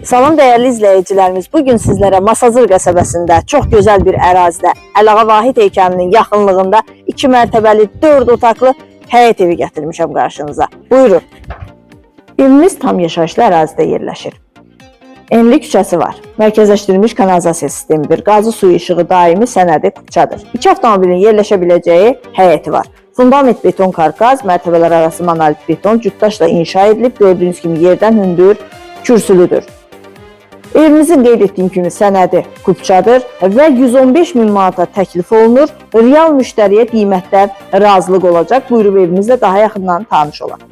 Salam dəyərli izləyicilərimiz, bugün sizlərə Masazır qəsəbəsində çox gözəl bir ərazidə Əlağa Vahid heykalının yaxınlığında 2 mərtəbəli 4 otaqlı həyət evi gətirmişəm qarşınıza. Buyurun. Evimiz tam yaşayışlı ərazidə yerləşir. Enli küçəsi var. Mərkəzləşdirilmiş kanalizasiya sistemidir. Qazı suyu işığı daimi sənədi kupçadır. 2 avtomobilin yerləşə biləcəyi həyəti var. Fundament beton karkaz, mərtəbələr arası monolit beton cütdaşla inşa edilib, gördüyünüz kimi yerdən hündür, kürsülüdür. Evimizin qeyd etdiyim kimi sənədi kupçadır və 115 min manata təklif olunur. Real müştəriyə qiymətlər razılıq olacaq. Buyurub evimizlə daha yaxından tanış olaq.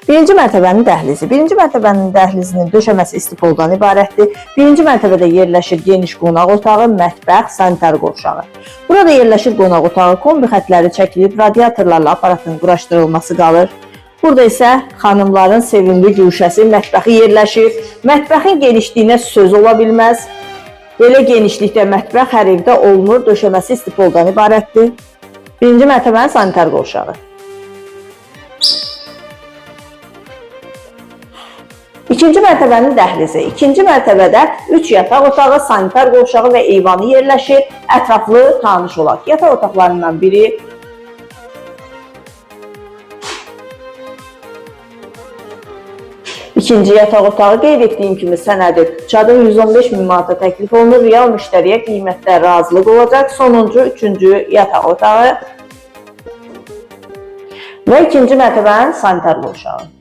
Birinci mərtəbənin dəhlizi. Birinci mərtəbənin dəhlizinin döşəməsi istipoldan ibarətdir. Birinci mərtəbədə yerləşir geniş qonaq otağı, mətbəx, sanitar qovşağı. Burada yerləşir qonaq otağı, kombi xətləri çəkilib, radiatorlarla aparatın quraşdırılması qalır. Burada isə xanımların sevimli güşəsi, mətbəxi yerləşir. Mətbəxin genişliyinə söz ola bilməz. Belə genişlikdə mətbəx hər evdə olmur, döşəməsi istipoldan ibarətdir. Birinci mərtəbənin sanitar qovşağı. İkinci mərtəbənin dəhlizi. İkinci mərtəbədə 3 yataq otağı, sanitar qovşağı və eyvanı yerləşir. Ətraflı tanış olaq. Yataq otaqlarından biri İkinci yataq otağı qeyd etdiyim kimi sənədi kupçadır. 115 min manata təklif olunur. Real müştəriyə qiymətlər razılıq olacaq. Sonuncu, üçüncü yataq otağı və ikinci mərtəbənin sanitar qovşağı.